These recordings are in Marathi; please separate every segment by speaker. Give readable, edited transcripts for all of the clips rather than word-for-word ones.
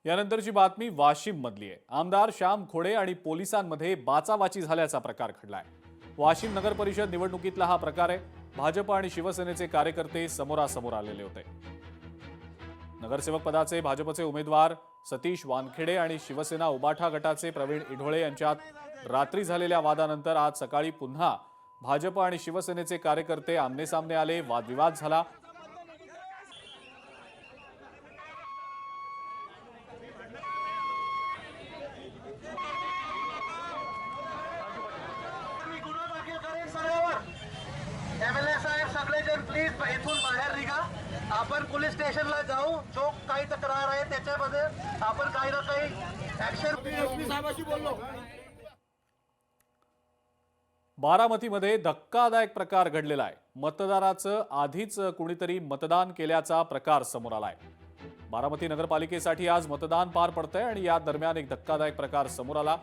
Speaker 1: यानंतरची बातमी वाशिम मधली आहे। आमदार श्याम खोडे आणि पोलिसांमध्ये बाचाबाची झाल्याचा प्रकार घडलाय। वाशिम नगर परिषद निवडणुकीतला हा प्रकार आहे। भाजप आणि शिवसेनेचे कार्यकर्ते समोरासमोर आलेले होते। नगरसेवक पदाचे भाजपचे उमेदवार सतीश वानखेडे आणि शिवसेना उबाठा गटाचे प्रवीण इढोळे यांच्यात रात्री झालेल्या वादानंतर आज सकाळी पुन्हा भाजप आणि शिवसेनेचे कार्यकर्ते आमनेसामने आले। वादविवाद झाला।
Speaker 2: एमएलए साहेब सगळेजण प्लीज इथून बाहेर निघा। आपण पोलीस स्टेशनला जाऊ। जो काही तक्रार आहे त्याच्यामध्ये आपण काही ना काही ऍक्शन एसपी साहेबांशी बोललो।
Speaker 1: बारामतीमध्ये धक्कादायक प्रकार घडलेला आहे। मतदाराचं आधीच कुणीतरी मतदान केल्याचा प्रकार समोर आलाय। बारामती नगरपालिकेसाठी आज मतदान पार पडतंय आणि या दरम्यान एक धक्कादायक प्रकार समोर आला।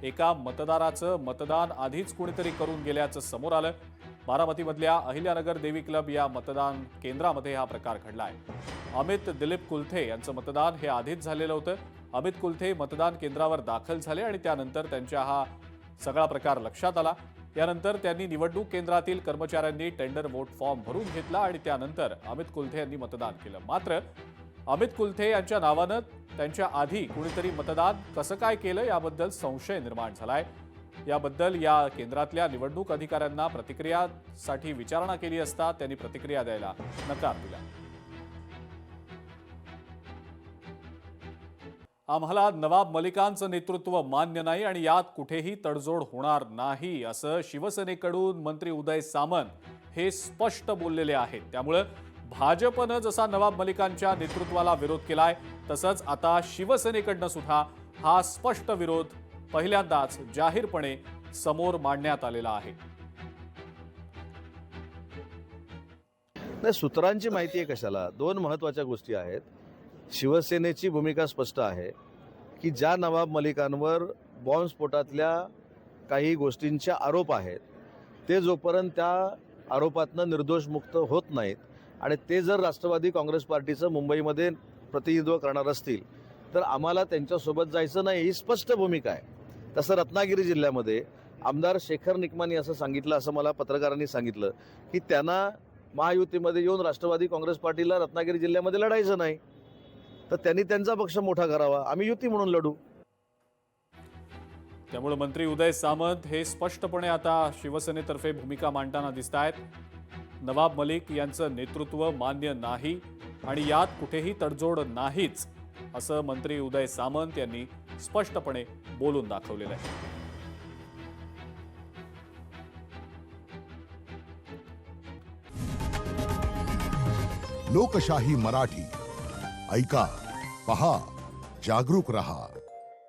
Speaker 1: एका मतदाराचं मतदान आधीच कुणीतरी करून गेल्याचं समोर आलं। बारामतीमधल्या अहिल्यानगर देवी क्लब या मतदान केंद्रामध्ये हा प्रकार घडलाय। अमित दिलीप कुलथे यांचं मतदान हे आधीच झालेलं होतं। अमित कुलथे मतदान केंद्रावर दाखल झाले आणि त्यानंतर त्यांच्या हा सगळा प्रकार लक्षात आला। यानंतर त्यांनी निवडणूक केंद्रातील कर्मचाऱ्यांनी टेंडर वोट फॉर्म भरून घेतला आणि त्यानंतर अमित कुलथे यांनी मतदान केलं। मात्र अमित कुलथे यांच्या नावानं त्यांच्या आधी कुणीतरी मतदान कसं काय केलं याबद्दल संशय निर्माण झालाय। याबद्दल या केंद्रातल्या निवडणूक अधिकाऱ्यांना प्रतिक्रियासाठी विचारणा केली असता त्यांनी प्रतिक्रिया द्यायला नकार दिला। आम्हाला नवाब मलिकांचं नेतृत्व मान्य नाही आणि यात कुठेही तडजोड होणार नाही असं शिवसेनेकडून मंत्री उदय सामंत हे स्पष्ट बोललेले आहेत। त्यामुळे भाजपनं जसा नवाब मलिकांच्या नेतृत्वाला विरोध केलाय तसंच आता शिवसेनेकडनं सुद्धा हा स्पष्ट विरोध पहिल्यांदाच जाहीरपणे समोर मांडण्यात आलेला आहे।
Speaker 3: नाही, सूत्रांची माहिती आहे कशाला? दोन महत्त्वाच्या गोष्टी आहेत। शिवसेनेची भूमिका स्पष्ट आहे की ज्या नवाब मलिकांवर बॉम्बस्फोटातल्या काही गोष्टींचे आरोप आहेत ते जोपर्यंत त्या आरोपातनं निर्दोष मुक्त होत नाहीत आणि ते जर राष्ट्रवादी काँग्रेस पार्टीचं मुंबईमध्ये प्रतिनिधित्व करणार असतील तर आम्हाला त्यांच्यासोबत जायचं नाही, ही स्पष्ट भूमिका आहे। तसं रत्नागिरी जिल्ह्यामध्ये आमदार शेखर निकमानी असं सांगितलं, असं मला पत्रकारांनी सांगितलं की त्यांना महायुतीमध्ये येऊन राष्ट्रवादी काँग्रेस पार्टीला रत्नागिरी जिल्ह्यामध्ये लढायचं नाही, तर त्यांनी त्यांचा पक्ष मोठा करावा, आम्ही युती म्हणून लढू।
Speaker 1: त्यामुळे मंत्री उदय सामंत हे स्पष्टपणे आता शिवसेनेतर्फे भूमिका मांडताना दिसत आहेत। नवाब मलिक यांचं नेतृत्व मान्य नाही आणि यात कुठेही तडजोड नाहीच असं मंत्री उदय सामंत यांनी स्पष्टपणे बोलून दाखवलेलं आहे।
Speaker 4: लोकशाही मराठी ऐका, पहा, जागरूक रहा।